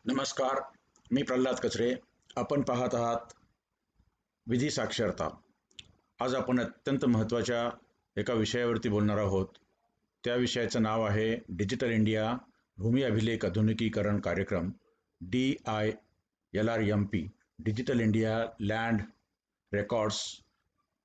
नमस्कार. मी प्रल्हाद कचरे. आपण पाहत आहात विधी साक्षरता. आज आपण अत्यंत महत्त्वाच्या एका विषयावरती बोलणार आहोत. त्या विषयाचं नाव आहे डिजिटल इंडिया भूमी अभिलेख आधुनिकीकरण कार्यक्रम DILRMP, digital India land records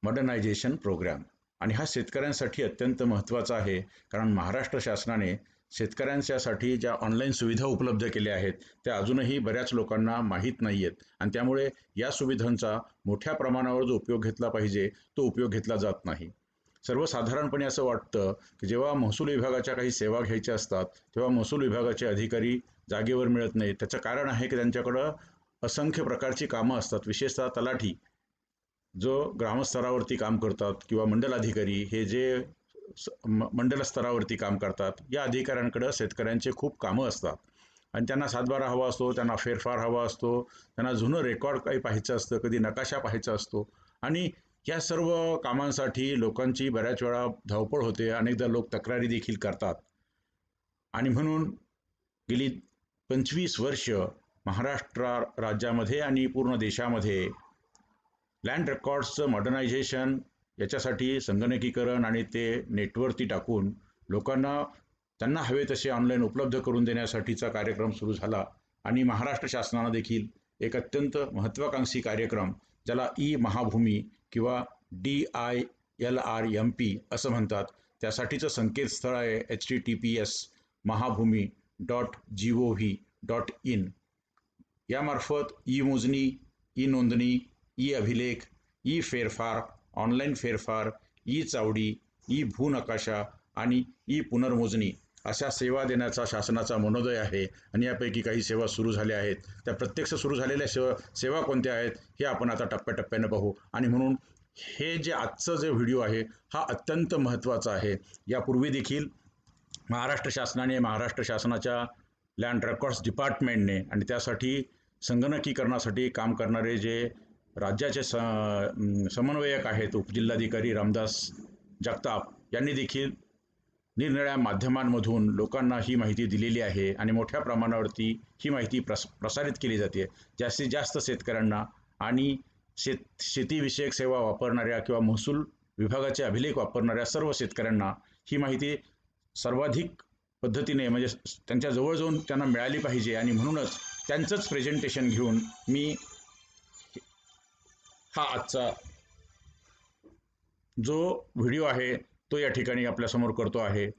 modernisation programme. आणि हा शेतकऱ्यांसाठी अत्यंत महत्त्वाचा आहे, कारण महाराष्ट्र शासनाने शेतकऱ्यांच्यासाठी ज्या ऑनलाईन सुविधा उपलब्ध केल्या आहेत त्या अजूनही बऱ्याच लोकांना माहीत नाही आहेत, आणि त्यामुळे या सुविधांचा मोठ्या प्रमाणावर जो उपयोग घेतला पाहिजे तो उपयोग घेतला जात नाही. सर्वसाधारणपणे असं वाटतं की जेव्हा महसूल विभागाच्या काही सेवा घ्यायच्या असतात तेव्हा महसूल विभागाचे अधिकारी जागेवर मिळत नाहीत. त्याचं कारण आहे की त्यांच्याकडं असंख्य प्रकारची कामं असतात. विशेषतः तलाठी जो ग्रामस्तरावरती काम करतात किंवा मंडलाधिकारी हे जे मंडल स्तरावरती काम करतात, या अधिकाऱ्यांकडे शेतकऱ्यांचे खूप कामं असतात आणि त्यांना सातबारा हवा असतो, त्यांना फेरफार हवा असतो, त्यांना जुनं रेकॉर्ड काही पाहायचं असतं, कधी नकाशा पाहायचा असतो. आणि या सर्व कामांसाठी लोकांची बऱ्याच वेळा धावपळ होते. अनेकदा लोक तक्रारी देखील करतात. आणि म्हणून गेली 25 वर्ष महाराष्ट्र राज्यामध्ये आणि पूर्ण देशामध्ये लँड रेकॉर्ड्सचं मॉडर्नायझेशन, याच्यासाठी संगणकीकरण आणि ते नेटवरती टाकून लोकांना त्यांना हवे तसे ऑनलाईन उपलब्ध करून देण्यासाठीचा कार्यक्रम सुरू झाला. आणि महाराष्ट्र शासनानं देखील एक अत्यंत महत्त्वाकांक्षी कार्यक्रम, ज्याला महाभूमी किंवा DILRMP असं म्हणतात, त्यासाठीचं संकेतस्थळ आहे https://महाभूमी.gov.in. यामार्फत मोजणी, नोंदणी, अभिलेख, फेरफार, ऑनलाईन फेरफार, चावडी, भूनकाशा आणि पुनर्मोजणी अशा सेवा देण्याचा शासनाचा मनोदय आहे. आणि यापैकी काही सेवा सुरू झाल्या आहेत. त्या प्रत्यक्ष सुरू झालेल्या सेवा कोणत्या आहेत हे आपण आता टप्प्याटप्प्याने पाहू. आणि म्हणून हे जे आजचं जे व्हिडिओ आहे हा अत्यंत महत्त्वाचा आहे. यापूर्वी देखील महाराष्ट्र शासनाने, महाराष्ट्र शासनाच्या लँड रेकॉर्ड्स डिपार्टमेंटने आणि त्यासाठी संगणकीकरणासाठी काम करणारे जे राज्याचे समन्वयक आहेत, उपजिल्हाधिकारी रामदास जगताप यांनी देखील निरनिराळ्या माध्यमांमधून लोकांना ही माहिती दिलेली आहे. आणि मोठ्या प्रमाणावरती ही माहिती प्रसारित केली जाते. जास्तीत जास्त शेतकऱ्यांना आणि शेतीविषयक सेवा वापरणाऱ्या किंवा महसूल विभागाचे अभिलेख वापरणाऱ्या सर्व शेतकऱ्यांना ही माहिती सर्वाधिक पद्धतीने, म्हणजे त्यांच्या जवळ जाऊन त्यांना मिळाली पाहिजे. आणि म्हणूनच त्यांचंच प्रेझेंटेशन घेऊन मी हा आजचा जो व्हिडिओ आहे तो या ठिकाणी आपल्यासमोर करतो आहे.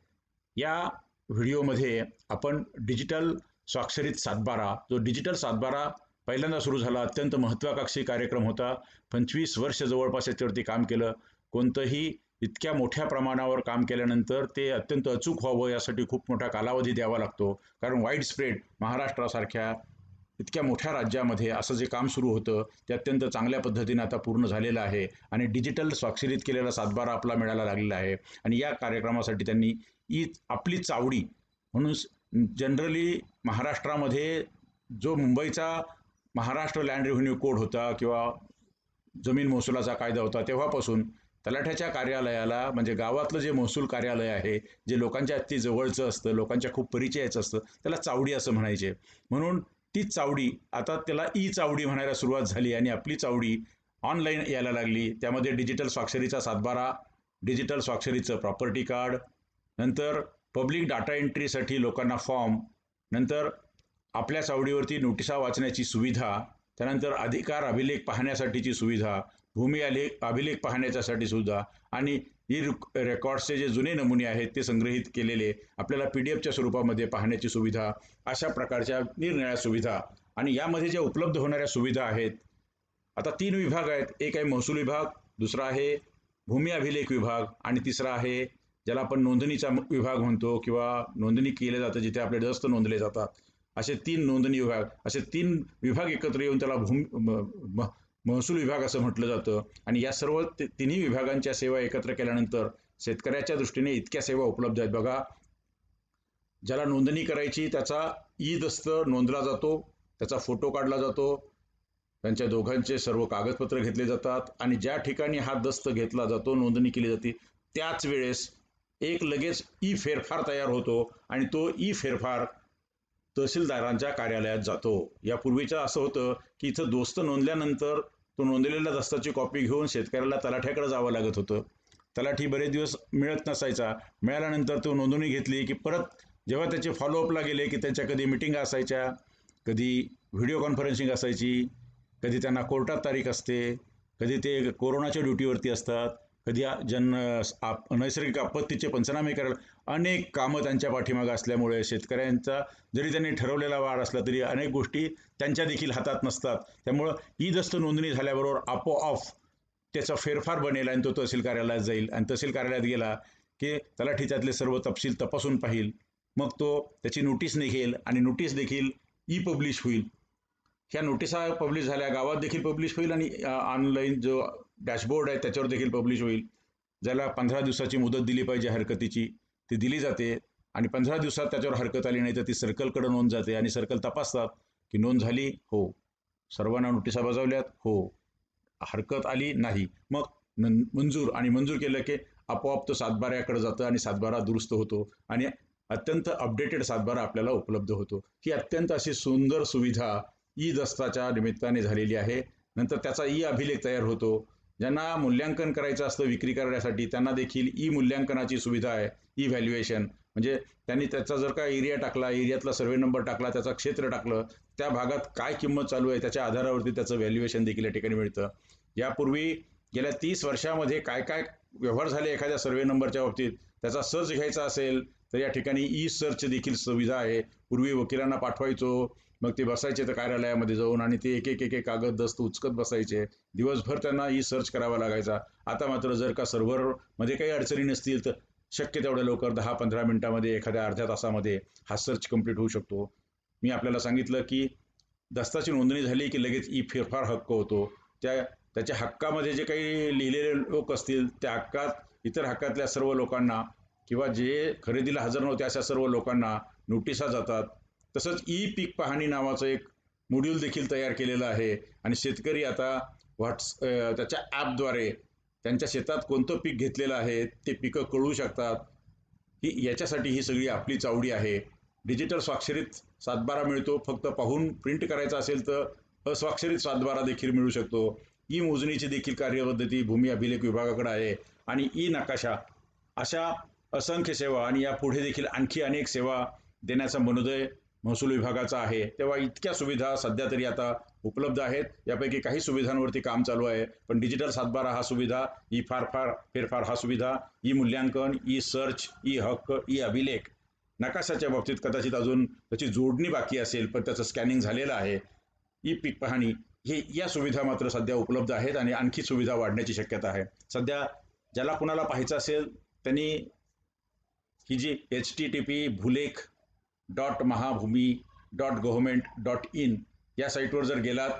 या व्हिडिओमध्ये आपण डिजिटल स्वाक्षरित सातबारा, जो डिजिटल सातबारा पहिल्यांदा सुरू झाला, अत्यंत महत्त्वाकांक्षी कार्यक्रम होता. 25 वर्ष जवळपास याच्यावरती काम केलं. कोणतंही इतक्या मोठ्या प्रमाणावर काम केल्यानंतर ते अत्यंत अचूक व्हावं यासाठी खूप मोठा कालावधी द्यावा लागतो. कारण वाईड स्प्रेड महाराष्ट्रासारख्या इतक्या मोठ्या राज्यामध्ये असं जे काम सुरू होतं ते अत्यंत चांगल्या पद्धतीने आता पूर्ण झालेलं आहे. आणि डिजिटल स्वाक्षरित केलेला सातबारा आपला मिळायला लागलेला आहे. आणि या कार्यक्रमासाठी त्यांनी आपली चावडी म्हणून जनरली महाराष्ट्रामध्ये जो मुंबईचा महाराष्ट्र लँड रेव्हेन्यू कोड होता किंवा जमीन महसुलाचा कायदा होता, तेव्हापासून तलाठ्याच्या कार्यालयाला, म्हणजे गावातलं जे महसूल कार्यालय आहे, जे लोकांच्या अति जवळचं असतं, लोकांच्या खूप परिचयाचं असतं, त्याला चावडी असं म्हणायचे. म्हणून तीच चावडी आता त्याला चावडी म्हणायला सुरुवात झाली. आणि आपली चावडी ऑनलाईन यायला लागली. त्यामध्ये डिजिटल स्वाक्षरीचा सातबारा, डिजिटल स्वाक्षरीचं प्रॉपर्टी कार्ड, नंतर पब्लिक डाटा एंट्रीसाठी लोकांना फॉर्म, नंतर आपल्या चावडीवरती नोटिसा वाचण्याची सुविधा, त्यानंतर अधिकार अभिलेख पाहण्यासाठीची सुविधा, भूमी अभिलेख पाहण्याच्यासाठी सुद्धा, आणि रेकॉर्ड्सचे जे जुने नमुने आहेत ते संग्रहित केलेले आपल्याला PDF स्वरूपामध्ये पाहण्याची सुविधा, अशा प्रकारच्या निरनिराळ्या सुविधा. आणि यामध्ये ज्या उपलब्ध होणाऱ्या सुविधा आहेत, आता 3 विभाग आहेत. एक आहे महसूल विभाग, दुसरा आहे भूमी अभिलेख विभाग, आणि तिसरा आहे ज्याला आपण नोंदणीचा विभाग म्हणतो किंवा नोंदणी केले जातं जिथे आपले दस्त नोंदले जातात. असे 3 नोंदणी विभाग, असे 3 विभाग एकत्र येऊन त्याला महसूल विभाग असं म्हटलं जातं. आणि या सर्व तिन्ही विभागांच्या सेवा एकत्र केल्यानंतर शेतकऱ्याच्या दृष्टीने इतक्या सेवा उपलब्ध आहेत. बघा, ज्याला नोंदणी करायची त्याचा दस्त नोंदला जातो, त्याचा फोटो काढला जातो, त्यांच्या दोघांचे सर्व कागदपत्र घेतले जातात, आणि ज्या ठिकाणी हा दस्त घेतला जातो, नोंदणी केली जाते, त्याच वेळेस एक लगेच फेरफार तयार होतो. आणि तो फेरफार तहसीलदारांच्या कार्यालयात जातो. यापूर्वीचं असं होतं की इथं दोस्त नोंदल्यानंतर तो नोंदलेल्या दस्ताची कॉपी घेऊन शेतकऱ्याला तलाठ्याकडे जावं लागत होतं. तलाठी बरेच दिवस मिळत नसायचा. मिळाल्यानंतर तो नोंदणी घेतली की परत जेव्हा त्याचे फॉलोअपला गेले की त्यांच्या कधी मिटिंग असायच्या, कधी व्हिडिओ कॉन्फरन्सिंग असायची, कधी त्यांना कोर्टात तारीख असते, कधी ते कोरोनाच्या ड्युटीवरती असतात, कधी नैसर्गिक आपत्तीचे पंचनामे करायला अनेक कामं त्यांच्या पाठीमागं असल्यामुळे शेतकऱ्यांचा जरी त्यांनी ठरवलेला वाढ असला तरी अनेक गोष्टी त्यांच्या देखील हातात नसतात. त्यामुळं ही दस्त नोंदणी झाल्याबरोबर आपोआप त्याचा फेरफार बनेल आणि तो तहसील कार्यालयात जाईल आणि तहसील कार्यालयात गेला की तलाठी त्यातले सर्व तपशील तपासून पाहिल. मग तो त्याची नोटीस निघेल आणि नोटीस देखील ई पब्लिश होईल. ह्या नोटिसा पब्लिश झाल्या गावात देखील पब्लिश होईल आणि ऑनलाईन जो डॅशबोर्ड आहे त्याच्यावर देखील पब्लिश होईल. ज्याला 15 दिवसाची मुदत दिली पाहिजे हरकतीची ती दिली जाते आणि 15 दिवसात त्याच्यावर हरकत आली नाही तर ती सर्कलकडे नोंद जाते आणि सर्कल तपासतात की नोंद झाली, हो. सर्वांना नोटिसा बजावल्यात, हो. हरकत आली, नाही. मग मंजूर आणि मंजूर केलं की आपोआप तो सातबाऱ्याकडे जातं आणि सातबारा दुरुस्त होतो आणि अत्यंत अपडेटेड सातबारा आपल्याला उपलब्ध होतो. ही अत्यंत अशी सुंदर सुविधा ई दस्ताच्या निमित्ताने झालेली आहे. नंतर त्याचा ई अभिलेख तयार होतो. ज्यांना मूल्यांकन करायचं असतं विक्री करण्यासाठी त्यांना देखील ई मूल्यांकनाची सुविधा आहे. ई व्हॅल्युएशन म्हणजे त्यांनी त्याचा जर का एरिया टाकला, एरियातला सर्वे नंबर टाकला, त्याचा क्षेत्र टाकलं, त्या भागात काय किंमत चालू आहे त्याच्या आधारावरती त्याचं व्हॅल्युएशन देखील या ठिकाणी मिळतं. यापूर्वी गेल्या 30 वर्षामध्ये काय काय व्यवहार झाले एखाद्या सर्वे नंबरच्या बाबतीत त्याचा सर्च घ्यायचा असेल तर या ठिकाणी ई सर्च देखील सुविधा आहे. पूर्वी वकिलांना पाठवायचो, मग ते बसायचे तर कार्यालयामध्ये जाऊन आणि ते एक एक एक एक कागद दस्त उचकत बसायचे. दिवसभर त्यांना ई सर्च करावा लागायचा. आता मात्र जर का सर्व्हरमध्ये काही अडचणी नसतील तर शक्य तेवढ्या लवकर 10-15 मिनिटामध्ये एखाद्या अर्ध्या तासामध्ये हा सर्च कंप्लीट होऊ शकतो. मी आपल्याला सांगितलं की दस्ताची नोंदणी झाली की लगेच ई फेरफार हक्क होतो. त्याच्या हक्कामध्ये जे काही लिहिलेले लोक असतील त्या हक्कात इतर हक्कातल्या सर्व लोकांना किंवा जे खरेदीला हजर नव्हते अशा सर्व लोकांना नोटिसा जातात. तसंच ई पीक पाहणी नावाचं एक मॉड्यूल देखील तयार केलेलं आहे आणि शेतकरी आता त्याच्या ॲपद्वारे त्यांच्या शेतात कोणतं पीक घेतलेलं आहे ते पिकं कळू शकतात. याच्यासाठी ही सगळी आपली चावडी आहे. डिजिटल स्वाक्षरीत सातबारा मिळतो. फक्त पाहून प्रिंट करायचा असेल तर अस्वाक्षरित सातबारा देखील मिळू शकतो. ई मोजणीची देखील कार्यपद्धती भूमी अभिलेख विभागाकडे आहे आणि ई नकाशा अशा असंख्य सेवा आणि यापुढे देखील आणखी अनेक सेवा देण्याचा मनोदय महसूल विभागाचा आहे. तेव्हा इतक्या सुविधा सध्या तरी आता उपलब्ध आहेत. यापैकी काही सुविधांवरती काम चालू आहे. पण डिजिटल सातबारा हा सुविधा, ई फेरफार हा सुविधा, ई मूल्यांकन, ई सर्च, ई हक्क, ई अभिलेख, नकाशाच्या बाबतीत कदाचित अजून त्याची जोडणी बाकी असेल पण त्याचं स्कॅनिंग झालेलं आहे. ई पीक पाहणी हे या सुविधा मात्र सध्या उपलब्ध आहेत आणि आणखी सुविधा वाढण्याची शक्यता आहे. सध्या ज्याला कुणाला पाहायचं असेल त्यांनी ही जी http://bhulik.mahabhumi.government.in या साईटवर जर गेलात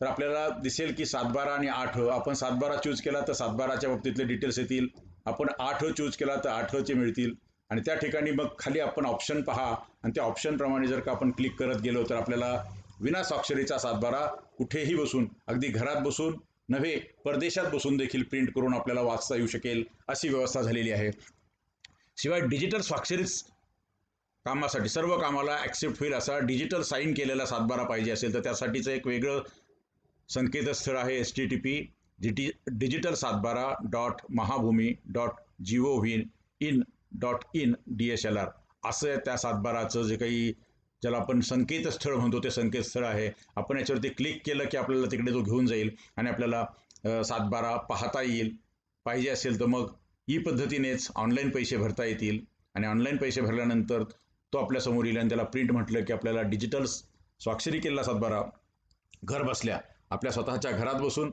तर आपल्याला दिसेल की 7/12 आणि 8 आपण 7/12 चूज केला तर 7/12च्या बाबतीतले डिटेल्स येतील. आपण 8 चूज केला तर 8चे मिळतील आणि त्या ठिकाणी मग खाली आपण ऑप्शन पहा आणि त्या ऑप्शनप्रमाणे जर का आपण क्लिक करत गेलो तर आपल्याला विना स्वाक्षरीचा 7/12 कुठेही बसून, अगदी घरात बसून नव्हे परदेशात बसून देखील प्रिंट करून आपल्याला वाचता येऊ शकेल अशी व्यवस्था झालेली आहे. शिवाय डिजिटल स्वाक्षरीत कामासाठी सर्व कामाला ॲक्सेप्ट होईल असा डिजिटल साईन केलेला 7/12 पाहिजे असेल तर त्यासाठीचं एक वेगळं संकेतस्थळ आहे http://mahabhumi.govin.in DSLR असं त्या 7/12चं जे काही ज्याला आपण संकेतस्थळ म्हणतो ते संकेतस्थळ आहे. आपण याच्यावरती क्लिक केलं की आपल्याला तिकडे तो घेऊन जाईल आणि आपल्याला 7/12 पाहता येईल. पाहिजे असेल तर मग ई पद्धतीनेच ऑनलाईन पैसे भरता येतील आणि ऑनलाईन पैसे भरल्यानंतर तो आपल्यासमोर येईल आणि त्याला प्रिंट म्हटलं की आपल्याला डिजिटल स्वाक्षरी केलेला 7/12 घर बसल्या आपल्या स्वतःच्या घरात बसून,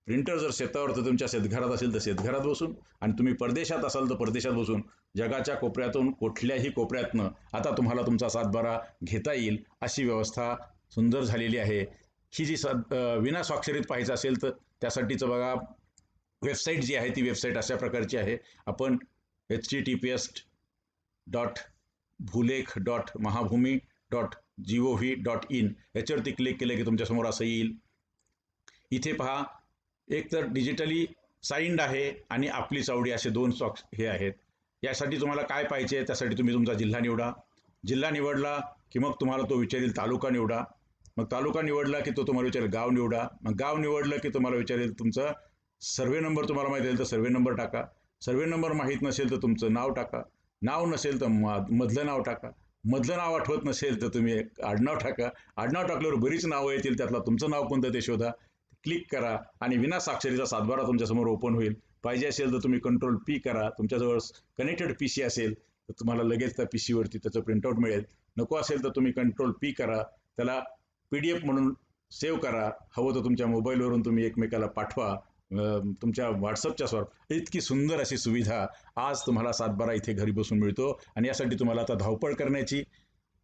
प्रिंटर जर शेतावर तर तुमच्या शेतघरात असेल तर शेतघरात बसून आणि तुम्ही परदेशात असाल तर परदेशात बसून जगाच्या कोपऱ्यातून कुठल्याही कोपऱ्यातनं आता तुम्हाला तुमचा 7/12 घेता येईल अशी व्यवस्था सुंदर झालेली आहे. ही जी विना स्वाक्षरीत पाहायचं असेल तर त्यासाठीचं बघा वेबसाईट जी आहे ती वेबसाईट अशा प्रकारची आहे. आपण https://bhulek.mahabhumi.gov.in याच्यावरती क्लिक केलं की तुमच्यासमोर असं येईल. इथे पहा एक तर डिजिटली साईन्ड आहे आणि आपली चावडी असे दोन हे आहेत. यासाठी तुम्हाला काय पाहिजे त्यासाठी तुम्ही तुमचा जिल्हा निवडा. जिल्हा निवडला की मग तुम्हाला तो विचारेल तालुका निवडा. मग तालुका निवडला की तो तुम्हाला विचारेल गाव निवडा. मग गाव निवडलं की तुम्हाला विचारेल तुमचा सर्वे नंबर तुम्हाला माहीत असेल तर सर्वे नंबर टाका. सर्वे नंबर माहीत नसेल तर तुमचं नाव टाका. नाव नसेल तर मधलं नाव टाका. मधलं नाव आठवत नसेल तर तुम्ही आडनाव टाका. आडनाव टाकल्यावर बरीच नावं येतील, त्यातलं तुमचं नाव कोणतं ते शोधा. क्लिक करा आणि विना साक्षरीचा सातबारा तुमच्यासमोर ओपन होईल. पाहिजे असेल तर तुम्ही कंट्रोल पी करा. तुमच्याजवळ कनेक्टेड पी सी असेल तर तुम्हाला लगेच त्या पी सीवरती त्याचं प्रिंटआउट मिळेल. नको असेल तर तुम्ही कंट्रोल पी करा, त्याला PDF म्हणून सेव्ह करा. हवं तर तुमच्या मोबाईलवरून तुम्ही एकमेकाला पाठवा, तुमच्या व्हॉट्सअपच्या स्वरूपात. इतकी सुंदर अशी सुविधा आज तुम्हाला सातबारा इथे घरी बसून मिळतो. आणि यासाठी तुम्हाला आता धावपळ करण्याची,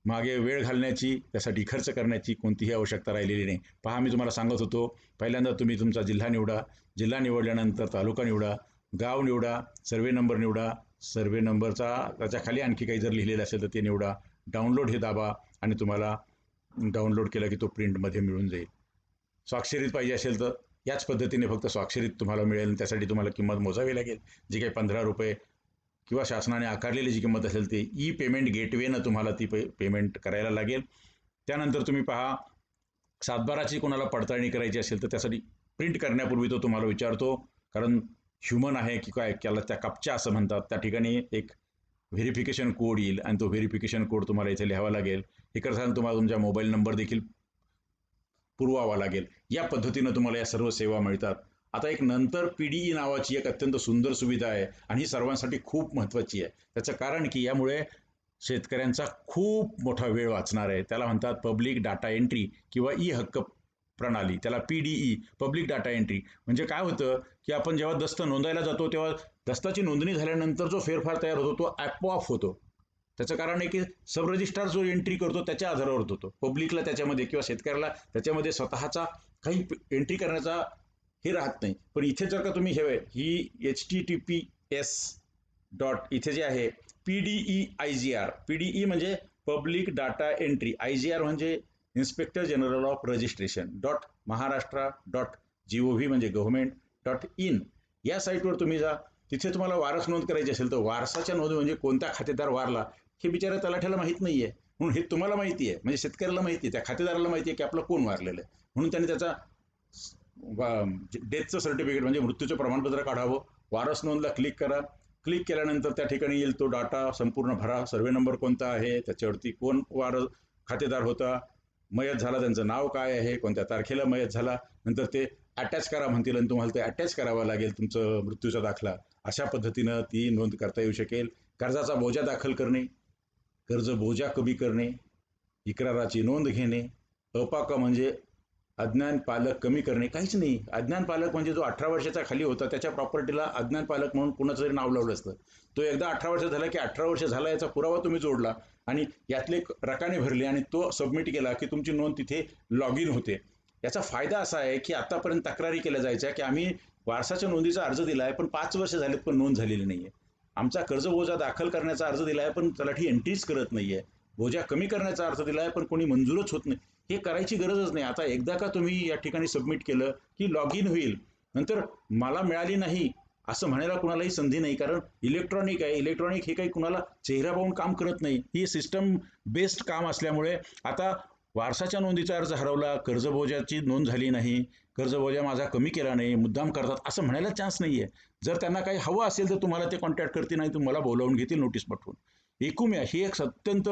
मागे वेळ घालण्याची, त्यासाठी खर्च करण्याची कोणतीही आवश्यकता राहिलेली नाही. पहा, मी तुम्हाला सांगत होतो, पहिल्यांदा तुम्ही तुमचा जिल्हा निवडा. जिल्हा निवडल्यानंतर तालुका निवडा. गाव निवडा. सर्वे नंबर निवडा. सर्वे नंबरचा त्याच्या खाली आणखी काही जर लिहिलेलं असेल तर ते निवडा. डाउनलोड हे दाबा आणि तुम्हाला डाउनलोड केला की तो प्रिंटमध्ये मिळून जाईल. स्वाक्षरीत पाहिजे असेल तर याच पद्धतीने फक्त स्वाक्षरीत तुम्हाला मिळेल. त्यासाठी तुम्हाला किंमत मोजावी लागेल. जी काही ₹15 किंवा शासनाने आकारलेली जी किंमत असेल ती ई पेमेंट गेटवेनं तुम्हाला ती पेमेंट करायला लागेल. त्यानंतर तुम्ही पहा, सातबाराची कोणाला पडताळणी करायची असेल तर त्यासाठी प्रिंट करण्यापूर्वी तो तुम्हाला विचारतो, कारण ह्युमन आहे की काय, त्याला त्या कॅप्चा असं म्हणतात. त्या ठिकाणी एक व्हेरिफिकेशन कोड येईल आणि तो व्हेरिफिकेशन कोड तुम्हाला इथे लिहावा लागेल. हे करताना तुम्हाला तुमचा मोबाईल नंबर देखील पुरवावा लागेल. या पद्धतीनं तुम्हाला या सर्व सेवा मिळतात. आता एक नंतर PDE नावाची एक अत्यंत सुंदर सुविधा आहे आणि ही सर्वांसाठी खूप महत्त्वाची आहे. त्याचं कारण की यामुळे शेतकऱ्यांचा खूप मोठा वेळ वाचणार आहे. त्याला म्हणतात पब्लिक डाटा एंट्री किंवा ई हक्क प्रणाली. त्याला PDE, पब्लिक डाटा एंट्री. म्हणजे काय होतं की आपण जेव्हा दस्त नोंदायला जातो तेव्हा दस्ताची नोंदणी झाल्यानंतर जो फेरफार तयार होतो तो आपोआप होतो. त्याचं कारण आहे की सब रजिस्ट्रार जो एंट्री करतो त्याच्या आधारावर होतो. पब्लिकला त्याच्यामध्ये किंवा शेतकऱ्याला त्याच्यामध्ये स्वतःचा काही एंट्री करण्याचा हे राहत नाही. पण इथे जर का तुम्ही ही HTTPS डॉट इथे जे आहे PDE PDE म्हणजे पब्लिक डाटा एंट्री, IGR म्हणजे इन्स्पेक्टर जनरल ऑफ रजिस्ट्रेशन .महाराष्ट्र.gov म्हणजे गव्हर्नमेंट.in या साईटवर तुम्ही जा. तिथे तुम्हाला वारस नोंद करायची असेल तर वारसाच्या नोंद म्हणजे कोणता खातेदार वारला हे बिचारा तलाठ्याला माहीत नाहीये, म्हणून हे तुम्हाला माहिती आहे, म्हणजे शेतकऱ्याला माहिती आहे, त्या खातेदाराला माहिती आहे की आपलं कोण वारलेलं आहे, म्हणून त्याने त्याचा डेथचं सर्टिफिकेट म्हणजे मृत्यूचं प्रमाणपत्र काढावं. वारस नोंदला क्लिक करा. क्लिक केल्यानंतर त्या ठिकाणी येईल तो डाटा संपूर्ण भरा. सर्वे नंबर कोणता आहे, त्याच्यावरती कोण खातेदार होता, मयत झाला त्यांचं नाव काय आहे, कोणत्या तारखेला मयत झाला, नंतर ते अटॅच करा म्हणतील आणि तुम्हाला ते अटॅच करावं लागेल तुमचं मृत्यूचा दाखला. अशा पद्धतीनं ती नोंद करता येऊ शकेल. कर्जाचा बोजा दाखल करणे, कर्ज बोजा कमी करणे, इक्राराची नोंद घेणे, अपाका म्हणजे अज्ञान पालक कमी करणे, काहीच नाही. अज्ञान पालक म्हणजे जो 18 वर्षाचा खाली होता त्याच्या प्रॉपर्टीला अज्ञान पालक म्हणून कुणाचं तरी नाव लावलं असतं. तो एकदा 18 वर्ष झाला की 18 वर्ष झाला याचा पुरावा तुम्ही जोडला आणि यातले रकाने भरले आणि तो सबमिट केला की तुमची नोंद तिथे लॉग इन होते. याचा फायदा असा आहे की आतापर्यंत तक्रारी केल्या जायच्या की आम्ही वारसाच्या नोंदीचा अर्ज दिला आहे पण 5 वर्ष झालेत पण नोंद झालेली नाहीये. आमचा कर्ज बोजा दाखल करण्याचा अर्ज दिला आहे पण तलाठी एंट्रीज करत नाहीये. बोजा कमी करण्याचा अर्ज दिला आहे पण कोणी मंजूरच होत नाही. हे करायची गरजच नाही. आता एकदा का तुम्ही या ठिकाणी सबमिट केलं की लॉग इन होईल. नंतर मला मिळाली नाही असं म्हणायला कुणालाही संधी नाही, कारण इलेक्ट्रॉनिक आहे. इलेक्ट्रॉनिक हे काही कुणाला चेहरा पाहून काम करत नाही. ही सिस्टम बेस्ड काम असल्यामुळे आता वारसाच्या नोंदीचा अर्ज हरवला, कर्जबोजाची नोंद झाली नाही, कर्जबोजा माझा कमी केला नाही, मुद्दाम करतात असं म्हणायला चान्स नाही आहे. जर त्यांना काही हवं असेल तर तुम्हाला ते कॉन्टॅक्ट करतील, नाही तुम्हाला बोलावून घेतील नोटीस पाठवून. एकूण ही एक अत्यंत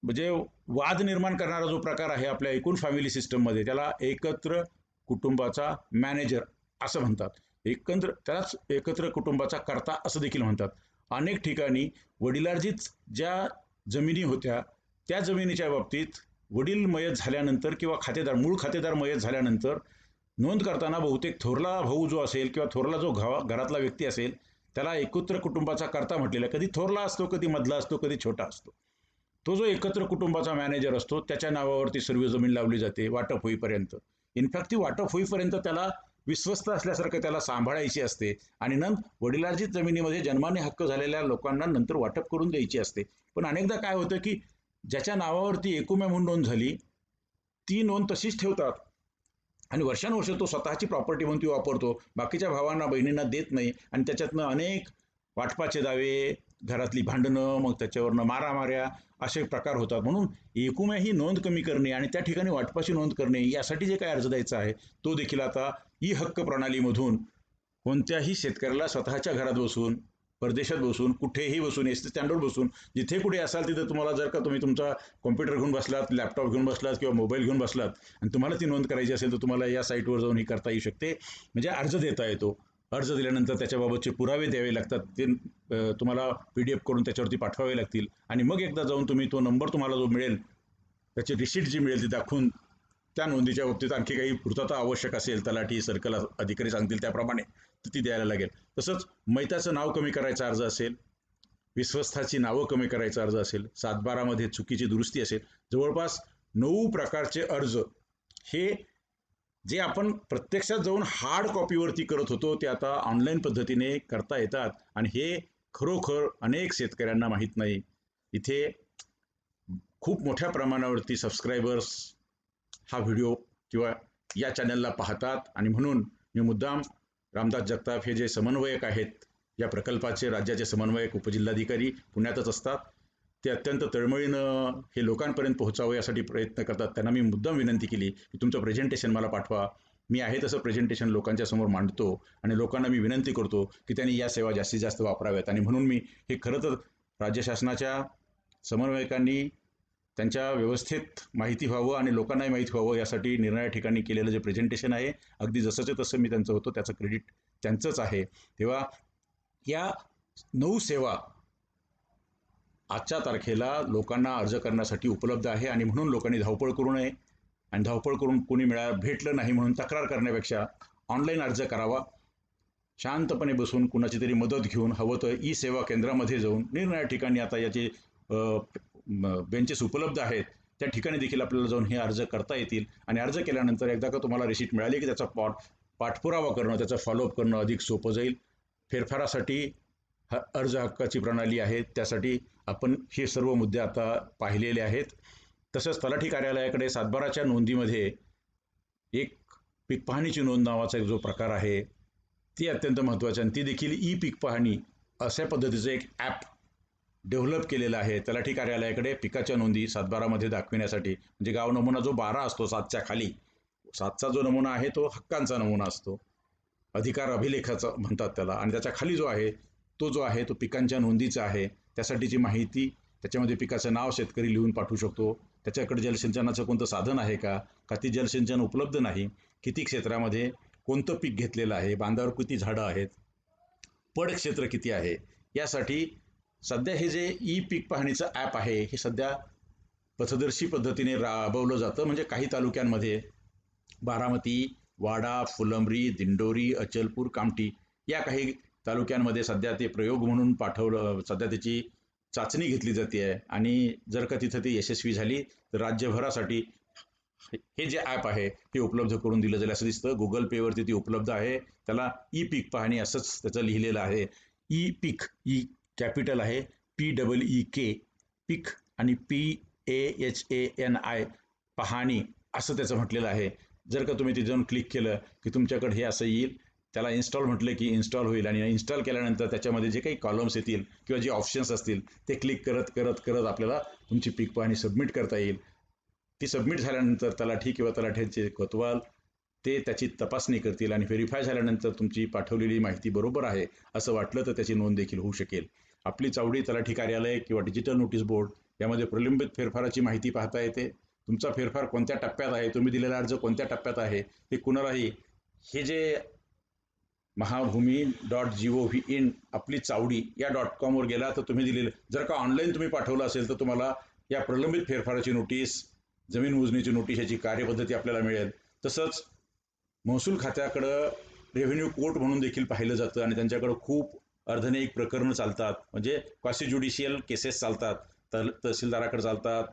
म्हणजे वाद निर्माण करणारा जो प्रकार आहे आपल्या एकूण फॅमिली सिस्टममध्ये त्याला एकत्र कुटुंबाचा मॅनेजर असं म्हणतात. त्यालाच एकत्र कुटुंबाचा कर्ता असं देखील म्हणतात. अनेक ठिकाणी वडिलार्जित ज्या जमिनी होत्या त्या जमिनीच्या बाबतीत वडील मयत झाल्यानंतर किंवा मूळ खातेदार मयत झाल्यानंतर नोंद करताना बहुतेक थोरला भाऊ जो असेल किंवा थोरला जो घरातला व्यक्ती असेल त्याला एकत्र कुटुंबाचा कर्ता म्हटलेला. कधी थोरला असतो, कधी मधला असतो, कधी छोटा असतो. तो जो एकत्र कुटुंबाचा मॅनेजर असतो त्याच्या नावावरती सर्व जमीन लावली जाते वाटप होईपर्यंत. इनफॅक्ट ती वाटप होईपर्यंत त्याला विश्वस्त असल्यासारखं त्याला सांभाळायची असते आणि नंतर वडिलार्जित जमिनीमध्ये जन्माने हक्क झालेल्या लोकांना नंतर वाटप करून द्यायची असते. पण अनेकदा काय होतं की ज्याच्या नावावरती एकुम्या म्हणून नोंद झाली ती नोंद तशीच ठेवतात आणि वर्षानुवर्ष तो स्वतःची प्रॉपर्टी म्हणून ती वापरतो, बाकीच्या भावांना बहिणींना देत नाही आणि त्याच्यातनं अनेक वाटपाचे दावे, घरातली भांडणं, मग त्याच्यावरनं मारामाऱ्या असे प्रकार होतात. म्हणून एकूण ही नोंद कमी करणे आणि त्या ठिकाणी वाटपाची नोंद करणे यासाठी जे काही अर्ज द्यायचा आहे तो देखील आता ई हक्क प्रणालीमधून कोणत्याही शेतकऱ्याला स्वतःच्या घरात बसून, परदेशात बसून, कुठेही बसून, एस टी स्टँडवर बसून, जिथे कुठे असाल तिथे तुम्हाला जर का तुम्ही तुमचा कॉम्प्युटर घेऊन बसलात, लॅपटॉप घेऊन बसलात किंवा मोबाईल घेऊन बसलात आणि तुम्हाला ती नोंद करायची असेल तर तुम्हाला या साईटवर जाऊन ही करता येऊ शकते. म्हणजे अर्ज देता येतो. अर्ज दिल्यानंतर त्याच्याबाबतचे पुरावे द्यावे लागतात. ते तुम्हाला PDF करून त्याच्यावरती पाठवावे लागतील आणि मग एकदा जाऊन तुम्ही तो नंबर तुम्हाला जो मिळेल त्याची रिसीट जी मिळेल ती दाखवून त्या नोंदीच्या बाबतीत आणखी काही पूर्तता आवश्यक असेल, तलाठी, सर्कल अधिकारी सांगतील त्याप्रमाणे तर ती द्यायला लागेल. तसंच मैताचं नाव कमी करायचा अर्ज असेल, विश्वस्थाची नावं कमी करायचा अर्ज असेल, 7/12 चुकीची दुरुस्ती असेल, जवळपास 9 प्रकारचे अर्ज हे जे आपण प्रत्यक्षात जाऊन हार्ड कॉपीवरती करत होतो ते आता ऑनलाईन पद्धतीने करता येतात आणि हे खरोखर अनेक शेतकऱ्यांना माहीत नाही. इथे खूप मोठ्या प्रमाणावरती सबस्क्रायबर्स हा व्हिडिओ किंवा या चॅनलला पाहतात आणि म्हणून मी मुद्दाम रामदास जगताप हे जे समन्वयक आहेत, या प्रकल्पाचे राज्याचे समन्वयक उपजिल्हाधिकारी पुण्यातच असतात, ते अत्यंत तळमळीनं हे लोकांपर्यंत पोहोचावं यासाठी प्रयत्न करतात. त्यांना मी मुद्दाम विनंती केली की तुमचं प्रेझेंटेशन मला पाठवा. मी आहे तसं प्रेझेंटेशन लोकांच्या समोर मांडतो आणि लोकांना मी विनंती करतो की त्यांनी या सेवा जास्तीत जास्त वापराव्यात. आणि म्हणून मी हे खरं तर राज्य शासनाच्या समन्वयकांनी त्यांच्या व्यवस्थेत माहिती व्हावं आणि लोकांनाही माहिती व्हावं यासाठी निर्णया ठिकाणी केलेलं जे प्रेझेंटेशन आहे अगदी जसंच्या तसं मी त्यांचं होतं, त्याचं क्रेडिट त्यांचंच आहे. तेव्हा या 9 सेवा आजच्या तारखेला लोकांना अर्ज करण्यासाठी उपलब्ध आहे आणि म्हणून लोकांनी धावपळ करू नये आणि धावपळ करून कोणी भेटलं नाही म्हणून तक्रार करण्यापेक्षा ऑनलाईन अर्ज करावा. शांतपणे बसून कुणाची तरी मदत घेऊन हवं तर ई सेवा केंद्रामध्ये जाऊन निरनिराळ्या ठिकाणी आता याचे बेंचेस उपलब्ध आहेत, त्या ठिकाणी देखील आपल्याला जाऊन हे अर्ज करता येतील आणि अर्ज केल्यानंतर एकदा का तुम्हाला रिसीट मिळाली की त्याचा पाठपुरावा करणं, त्याचा फॉलोअप करणं अधिक सोपं जाईल. फेरफारासाठी अर्ज हक्काची प्रणाली आहे, त्यासाठी आपण हे सर्व मुद्दे आता पाहिलेले आहेत. तसंच तलाठी कार्यालयाकडे 7/12च्या नोंदीमध्ये एक पीक पाहणीची नोंद नावाचा एक जो प्रकार आहे ती अत्यंत महत्त्वाची आणि ती देखील ई पीक पाहणी अशा पद्धतीचं एक ॲप डेव्हलप केलेलं आहे तलाठी कार्यालयाकडे पिकाच्या नोंदी 7/12 दाखविण्यासाठी. म्हणजे गाव नमुना जो 12 असतो 7च्या खाली, 7चा जो नमुना आहे तो हक्कांचा नमुना असतो, अधिकार अभिलेखाचा म्हणतात त्याला, आणि त्याच्या खाली जो आहे तो पिकांच्या नोंदीचा आहे. त्यासाठीची माहिती, त्याच्यामध्ये पिकाचं नाव शेतकरी लिहून पाठवू शकतो, त्याच्याकडे जलसिंचनाचं कोणतं साधन आहे का ती जलसिंचन उपलब्ध नाही, किती क्षेत्रामध्ये कोणतं पीक घेतलेलं आहे, बांधावर किती झाडं आहेत, पड क्षेत्र किती आहे. यासाठी सध्या हे जे ई पीक पाहणीचं ॲप आहे हे सध्या पथदर्शी पद्धतीने राबवलं जातं. म्हणजे काही तालुक्यांमध्ये बारामती, वाडा, फुलंब्री, दिंडोरी, अचलपूर, कामठी या काही तालुक्यांमध्ये सध्या ते प्रयोग म्हणून सध्या त्याची चाचणी घेतली जाते आहे आणि जर का तिथं ती यशस्वी झाली तर राज्यभरासाठी हे जे ॲप आहे हे उपलब्ध करून दिलं जाईल असं दिसतं. गुगल पेवरती ती उपलब्ध आहे. त्याला ई पीक पाहणी असंच त्याचं लिहिलेलं आहे. ई पीक, ई कॅपिटल आहे, PEEK पीक आणि PAHANI पाहणी असं त्याचं म्हटलेलं आहे. जर का तुम्ही तिथे जाऊन क्लिक केलं की तुमच्याकडे हे असं येईल. त्याला इन्स्टॉल म्हटलं की इन्स्टॉल होईल आणि इन्स्टॉल केल्यानंतर त्याच्यामध्ये जे काही कॉलम्स येतील किंवा जे ऑप्शन्स असतील ते क्लिक करत करत करत आपल्याला तुमची पीक पाहणी सबमिट करता येईल. ती सबमिट झाल्यानंतर तलाठी किंवा तलाठ्यांचे कोतवाल ते त्याची तपासणी करतील आणि व्हेरीफाय झाल्यानंतर तुमची पाठवलेली माहिती बरोबर आहे असं वाटलं तर त्याची नोंद देखील होऊ शकेल. आपली चावडी तलाठी कार्यालय किंवा डिजिटल नोटीस बोर्ड यामध्ये प्रलंबित फेरफाराची माहिती पाहता येते. तुमचा फेरफार कोणत्या टप्प्यात आहे, तुम्ही दिलेला अर्ज कोणत्या टप्प्यात आहे हे कुणालाही हे जे महाभूमी.gov.in आपली चावडी या .com गेला तर तुम्ही दिलेलं, जर का ऑनलाईन तुम्ही पाठवलं असेल तर तुम्हाला या प्रलंबित फेरफाराची नोटीस, जमीन मोजणीची नोटीस याची कार्यपद्धती आपल्याला मिळेल. तसंच महसूल खात्याकडं रेव्हेन्यू कोर्ट म्हणून देखील पाहिलं जातं आणि त्यांच्याकडं खूप अर्धनैतिक प्रकरणं चालतात. म्हणजे क्वासी ज्युडिशियल केसेस चालतात, तहसीलदाराकडे चालतात,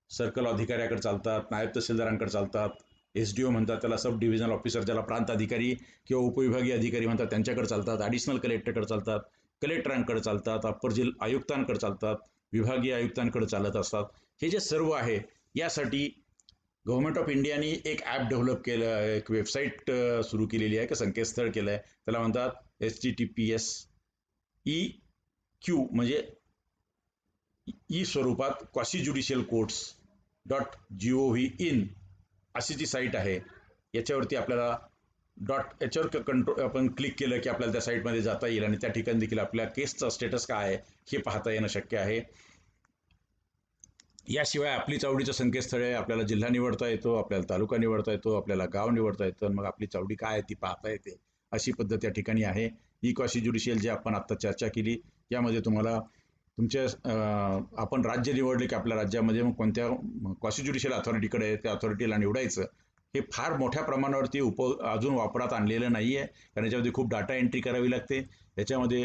सर्कल अधिकाऱ्याकडे चालतात, नायब तहसीलदारांकडे चालतात, SDO म्हणतात त्याला, सब डिव्हिजनल ऑफिसर ज्याला प्रांत अधिकारी किंवा उपविभागीय अधिकारी म्हणतात त्यांच्याकडे चालतात, ॲडिशनल कलेक्टरकडे चालतात, कलेक्टरांकडे आयुक्तांकडे चालतात, विभागीय आयुक्तांकडे चालत असतात. हे जे सर्व आहे यासाठी गव्हर्नमेंट ऑफ इंडियाने एक ॲप डेव्हलप केलं, एक वेबसाईट सुरू केलेली आहे, की संकेतस्थळ केलं आहे. त्याला म्हणतात HTTPS क्यू म्हणजे ई स्वरूपात क्वासी ज्युडिशियल कोर्ट्स.gov.in अशी जी साईट आहे, याच्यावरती आपल्याला याच्यावर कंट्रोल आपण क्लिक केलं की आपल्याला त्या साईटमध्ये जाता येईल आणि त्या ठिकाणी देखील आपल्या केसचा स्टेटस काय आहे हे पाहता येणं शक्य आहे. याशिवाय आपलीच आवडीचं संकेतस्थळ आहे. आपल्याला जिल्हा निवडता येतो, आपल्याला तालुका निवडता येतो, आपल्याला गाव निवडता येतं, मग आपली चावडी काय आहे ती पाहता येते. अशी पद्धत या ठिकाणी आहे. ई क्वासी ज्युडिशियल जे आपण आत्ता चर्चा केली, यामध्ये तुम्हाला तुमच्या आपण राज्य निवडले की आपल्या राज्यामध्ये मग कोणत्या क्वासी ज्युडिशियल अथॉरिटीकडे आहे त्या अथॉरिटीला निवडायचं. हे फार मोठ्या प्रमाणावरती अजून वापरात आणलेलं नाही आहे, कारण याच्यामध्ये खूप डाटा एंट्री करावी लागते. याच्यामध्ये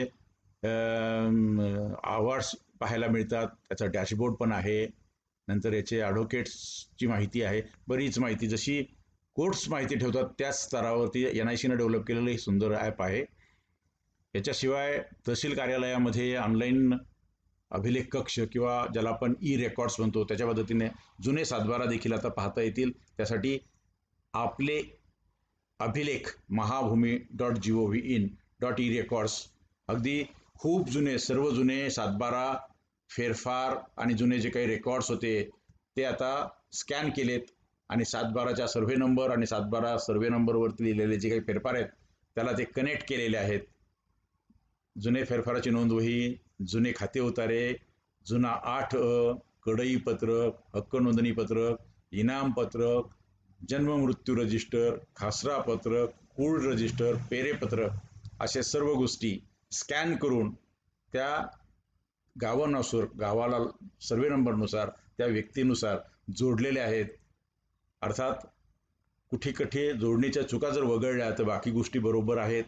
अवॉर्ड्स पाहायला मिळतात, त्याचा डॅशबोर्ड पण आहे, नंतर याचे ॲडव्होकेट्सची माहिती आहे, बरीच माहिती जशी कोर्ट्स माहिती ठेवतात त्याच स्तरावरती NICनं डेव्हलप केलेलं हे सुंदर ॲप आहे. याच्याशिवाय तहसील कार्यालयामध्ये ऑनलाईन अभिलेख कक्ष किंवा ज्याला आपण ई रेकॉर्ड्स म्हणतो त्याच्या पद्धतीने जुने सातबारा देखील आता पाहता येतील. त्यासाठी आपले अभिलेख महाभूमी.gov.in .e-records अगदी खूप जुने सर्व जुने सातबारा फेरफार आणि जुने जे काही रेकॉर्ड्स होते ते आता स्कॅन केलेत आणि सातबाराच्या सर्व्हे नंबर आणि सातबारा सर्व्हे नंबरवरती लिहिलेले जे काही फेरफार आहेत त्याला ते कनेक्ट केलेले आहेत. जुने फेरफाराची नोंदवही, जुने खाते उतारे, जुना 8 कडई पत्रक, हक्क नोंदणी पत्रक, इनाम पत्रक, जन्म मृत्यू रजिस्टर, खासरा पत्रक, कुळ रजिस्टर, पेरे पत्रक अशा सर्व गोष्टी स्कॅन करून त्या गावानुसार गावाला सर्वे नंबरनुसार त्या व्यक्तीनुसार जोडलेले आहेत. अर्थात कुठे कुठे जोडणीच्या चुका जर वगळल्या तर बाकी गोष्टी बरोबर आहेत,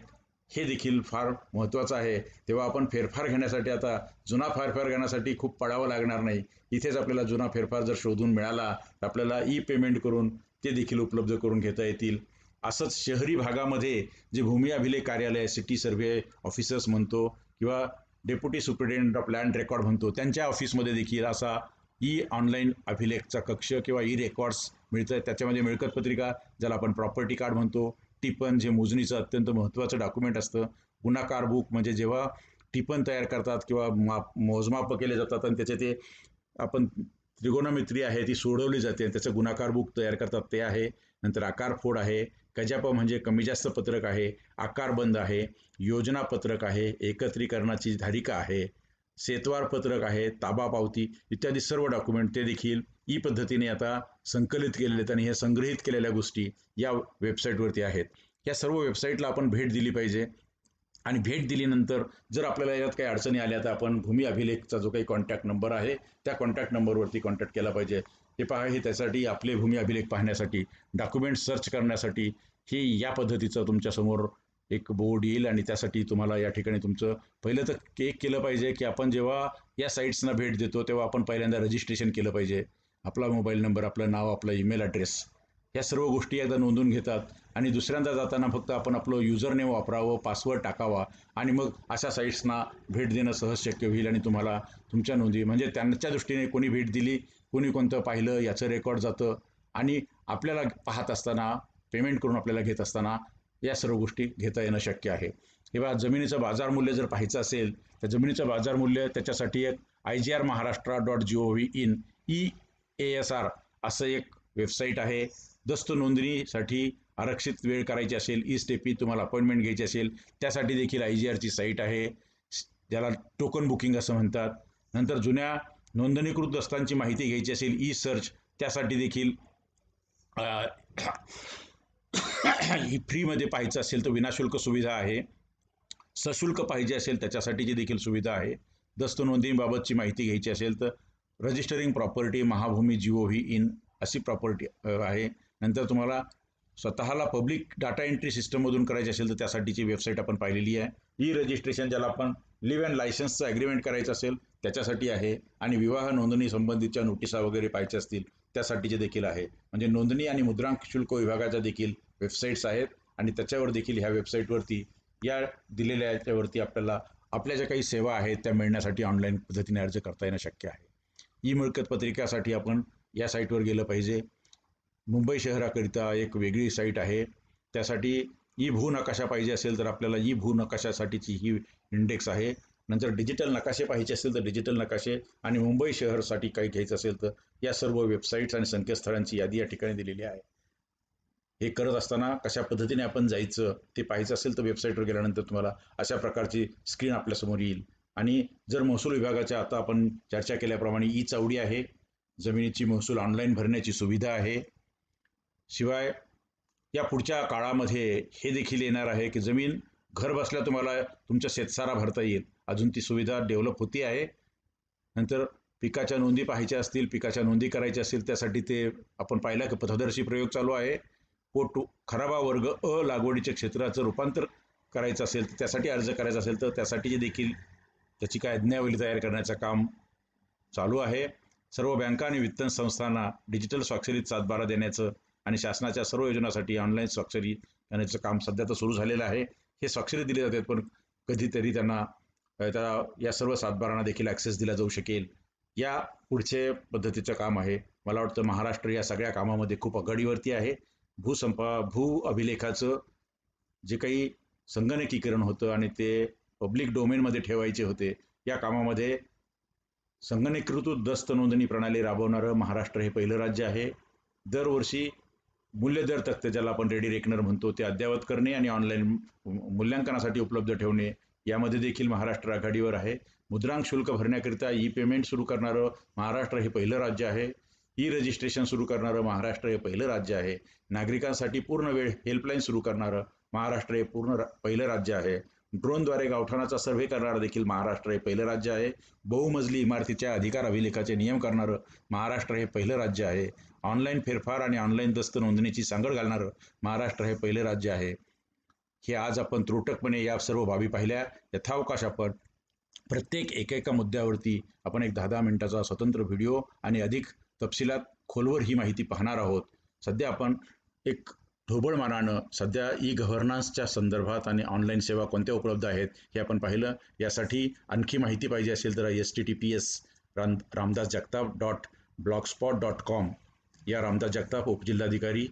हे देखील फार महत्त्वाचं आहे. तेव्हा आपण फेरफार घेण्यासाठी आता जुना फेरफार घेण्यासाठी खूप पडावं लागणार नाही. इथेच आपल्याला जुना फेरफार जर शोधून मिळाला तर आपल्याला ई पेमेंट करून ते देखील उपलब्ध करून घेता येतील. असंच शहरी भागामध्ये जे भूमी अभिलेख कार्यालय, सिटी सर्व्हे ऑफिसर्स म्हणतो किंवा deputy superintendent of land record म्हणतो, त्यांच्या ऑफिसमध्ये देखील असा ई ऑनलाईन अभिलेखचा कक्ष किंवा ई रेकॉर्ड्स मिळतं. त्याच्यामध्ये मिळकत पत्रिका, ज्याला आपण प्रॉपर्टी कार्ड म्हणतो, टिपण जे मोजणीचं अत्यंत महत्त्वाचं डॉक्युमेंट असतं, गुणाकार बुक म्हणजे जेव्हा टिपण तयार करतात किंवा मोजमाप केले जातात आणि त्याचे ते आपण त्रिकोणमिती आहे ती सोडवली जाते, त्याचं गुणाकार बुक तयार करतात ते आहे. नंतर आकार फोड आहे, कजाप म्हणजे कमी जास्त पत्रक आहे, आकारबंद आहे, योजना पत्रक आहे, एकत्रीकरणाची धारिका आहे, सेतवार पत्रक आहे, ताबा पावती इत्यादी सर्व डॉक्युमेंट ते देखील ई पद्धतीने आता संकलित केलेले आहेत आणि हे संग्रहित केलेल्या गोष्टी या वेबसाईटवरती आहेत. या सर्व वेबसाईटला आपण भेट दिली पाहिजे आणि भेट दिल्यानंतर जर आपल्याला यात काही अडचणी आल्या तर आपण भूमी अभिलेखचा जो काही कॉन्टॅक्ट नंबर आहे त्या कॉन्टॅक्ट नंबरवरती कॉन्टॅक्ट केला पाहिजे. हे पहा, हे त्यासाठी आपले भूमी अभिलेख पाहण्यासाठी, डॉक्युमेंट सर्च करण्यासाठी हे या पद्धतीचं तुमच्यासमोर एक बोर्ड येईल आणि त्यासाठी तुम्हाला या ठिकाणी तुमचं पहिलं तर एक केलं पाहिजे की आपण जेव्हा या साईट्सना भेट देतो तेव्हा आपण पहिल्यांदा रजिस्ट्रेशन केलं पाहिजे. आपला मोबाईल नंबर, आपलं नाव, आपला ईमेल ॲड्रेस या सर्व गोष्टी एकदा नोंदवून घेतात आणि दुसऱ्यांदा जाताना फक्त आपण आपलं युजरनेम वापरावं, पासवर्ड टाकावा आणि मग अशा साईट्सना भेट देणं सहज शक्य होईल आणि तुम्हाला तुमच्या नोंदी म्हणजे त्यांच्या दृष्टीने कोणी भेट दिली, कोणी कोणतं पाहिलं याचं रेकॉर्ड जातं आणि आपल्याला पाहत असताना, पेमेंट करून आपल्याला घेत असताना या सर्व गोष्टी घेता येणं शक्य आहे. किंवा जमिनीचं बाजार मूल्य जर पाहायचं असेल तर जमिनीचं बाजार मूल्य त्याच्यासाठी एक IGR Maharashtra.gov.in EASR असं एक वेबसाईट आहे. दस्त नोंदणीसाठी आरक्षित वेळ करायची असेल, ई स्टेपी तुम्हाला अपॉइंटमेंट घ्यायची असेल त्यासाठी देखील IGRची साईट आहे, ज्याला टोकन बुकिंग असं म्हणतात. नंतर जुन्या नोंदणीकृत दस्तांची माहिती घ्यायची असेल, ई सर्च त्यासाठी देखील ही फ्रीमध्ये पाहायचं असेल तर विनाशुल्क सुविधा आहे, सशुल्क पाहिजे असेल त्याच्यासाठीची देखील सुविधा आहे. दस्त नोंदणीबाबतची माहिती घ्यायची असेल तर रजिस्टरिंग प्रॉपर्टी महाभूमी.gov.in अशी प्रॉपर्टी आहे. नंतर तुम्हाला स्वतःला पब्लिक डाटा एंट्री सिस्टममधून करायची असेल तर त्यासाठीची वेबसाईट आपण पाहिलेली आहे. ई रजिस्ट्रेशन ज्याला आपण लिव्ह अँड लायसन्सचं ॲग्रीमेंट करायचं असेल त्याच्यासाठी आहे आणि विवाह नोंदणी संबंधीच्या नोटिसा वगैरे पाहायच्या असतील त्यासाठीचे देखील आहे. म्हणजे नोंदणी आणि मुद्रांक शुल्क विभागाच्या देखील वेबसाईट्स आहेत आणि त्याच्यावर देखील ह्या वेबसाईटवरती या दिलेल्या याच्यावरती आपल्याला आपल्या ज्या काही सेवा आहेत त्या मिळण्यासाठी ऑनलाईन पद्धतीने अर्ज करता येणं शक्य आहे. ई मिळकत पत्रिकासाठी आपण या साईटवर गेलं पाहिजे. मुंबई शहराकरिता एक वेगळी साईट आहे. त्यासाठी ई भू नकाशा पाहिजे असेल तर आपल्याला ई भू नकाशासाठीची ही इंडेक्स आहे नंतर डिजिटल नकाशे पाहायचे असेल तर डिजिटल नकाशे, आणि मुंबई शहरासाठी काही घ्यायचं असेल तर या सर्व वेबसाईट्स आणि संकेतस्थळांची यादी या ठिकाणी दिलेली आहे. हे करत असताना कशा पद्धतीने आपण जायचं ते पाहायचं असेल तर वेबसाईटवर गेल्यानंतर तुम्हाला अशा प्रकारची स्क्रीन आपल्यासमोर येईल. आणि जर महसूल विभागाच्या आता आपण चर्चा केल्याप्रमाणे ई चावडी आहे, जमिनीची महसूल ऑनलाईन भरण्याची सुविधा आहे. शिवाय या पुढच्या काळामध्ये हे देखील येणार आहे की जमीन घर बसल्या तुम्हाला तुमच्या शेतसारा भरता येईल. अजून ती सुविधा डेव्हलप होती आहे. नंतर पिकाच्या नोंदी पाहायच्या असतील, पिकाच्या नोंदी करायच्या असतील त्यासाठी ते आपण पाहिलं की पथदर्शी प्रयोग चालू आहे. खराबा वर्ग अ लागवडीच्या क्षेत्राचं रूपांतर करायचं असेल तर त्यासाठी अर्ज करायचा असेल तर त्यासाठी देखील त्याची काय आज्ञावली तयार करण्याचं काम चालू आहे. सर्व बँका आणि वित्त संस्थांना डिजिटल स्वाक्षरीत सातबारा देण्याचं आणि शासनाच्या सर्व योजनांसाठी ऑनलाईन स्वाक्षरी करण्याचं काम सध्या तर सुरू झालेलं आहे. हे स्वाक्षरी दिले जातात, पण कधीतरी त्यांना या सर्व सातबारांना देखील ॲक्सेस दिला जाऊ शकेल. या पुढचे पद्धतीचं काम आहे. मला वाटतं महाराष्ट्र या सगळ्या कामामध्ये खूप आघाडीवरती आहे. भू अभिलेखाचं जे काही संगणकीकरण होतं आणि ते पब्लिक डोमेनमध्ये ठेवायचे होते, या कामामध्ये संगणकीकृत दस्त नोंदणी प्रणाली राबवणारं महाराष्ट्र हे पहिलं राज्य आहे. दरवर्षी मूल्यदर तक्ते, ज्याला आपण रेडी रेकनर म्हणतो, ते अद्ययावत करणे आणि ऑनलाईन मूल्यांकनासाठी उपलब्ध ठेवणे यामध्ये देखील महाराष्ट्र आघाडीवर आहे. मुद्रांक शुल्क भरण्याकरिता ई पेमेंट सुरू करणारं महाराष्ट्र हे पहिलं राज्य आहे. ई रजिस्ट्रेशन सुरू करणारं महाराष्ट्र हे पहिलं राज्य आहे. नागरिकांसाठी पूर्ण वेळ हेल्पलाईन सुरू करणारं महाराष्ट्र हे पहिलं राज्य आहे. ड्रोनद्वारे गावठाणाचा सर्व्हे करणारं देखील महाराष्ट्र हे पहिलं राज्य आहे. बहुमजली इमारतीच्या अधिकार अभिलेखाचे नियम करणारं महाराष्ट्र हे पहिलं राज्य आहे. ऑनलाईन फेरफार आणि ऑनलाईन दस्त नोंदणीची सांगड घालणारं महाराष्ट्र हे पहिलं राज्य आहे. हे आज आपण त्रोटकपणे या सर्व बाबी पाहिल्या. यथावकाश आपण प्रत्येक एकेका मुद्द्यावरती आपण एक 10-10 मिनिटाचा स्वतंत्र व्हिडिओ आणि अधिक तपशिलात खोलवर ही माहिती पाहणार आहोत. सध्या आपण एक ढोबळमानानं सध्या ई गव्हर्नन्सच्या संदर्भात आणि ऑनलाईन सेवा कोणत्या उपलब्ध आहेत हे आपण पाहिलं. यासाठी आणखी माहिती पाहिजे असेल तर https ramdasjagtap.blogspot.com या रामदास जगताप उपजिल्हाधिकारी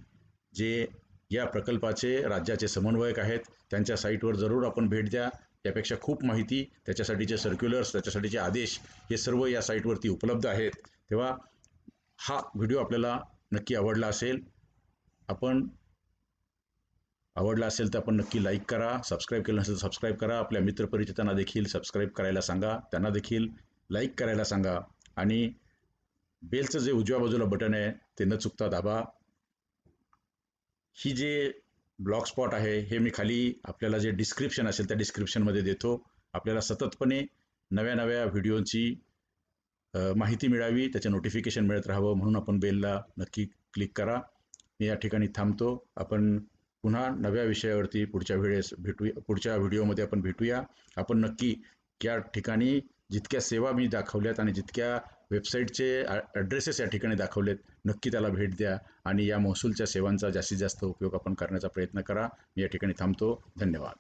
जे या प्रकल्पाचे राज्याचे समन्वयक आहेत, त्यांच्या साईटवर जरूर आपण भेट द्या. त्यापेक्षा खूप माहिती, त्याच्यासाठीचे सर्क्युलर्स, त्याच्यासाठीचे आदेश हे सर्व या साईटवरती उपलब्ध आहेत. तेव्हा हा व्हिडिओ आपल्याला नक्की आवडला असेल. आवडला असेल तर आपण नक्की लाईक करा. सबस्क्राईब केलं नसेल तर सबस्क्राईब करा. आपल्या मित्रपरिचितांना देखील सबस्क्राईब करायला सांगा, त्यांना देखील लाईक करायला सांगा. आणि बेलचं जे उजव्या बाजूला बटन आहे ते न चुकता दाबा. ही जे ब्लॉग स्पॉट आहे हे मी खाली आपल्याला जे डिस्क्रिप्शन असेल त्या डिस्क्रिप्शनमध्ये देतो. आपल्याला सततपणे नव्या नव्या व्हिडिओची माहिती मिळावी, त्याचे नोटिफिकेशन मिळत राहावं म्हणून आपण बेलला नक्की क्लिक करा. मी या ठिकाणी थांबतो. आपण पुन्हा नव्या विषयावरती पुढच्या व्हिडिओमध्ये आपण भेटूया. आपण नक्की या ठिकाणी जितक्या सेवा मी दाखवल्यात आणि जितक्या वेबसाईटचे ॲड्रेसेस या ठिकाणी दाखवलेत, नक्की त्याला भेट द्या आणि या महसूलच्या सेवांचा जास्तीत जास्त उपयोग आपण करण्याचा प्रयत्न करा. मी या ठिकाणी थांबतो. धन्यवाद.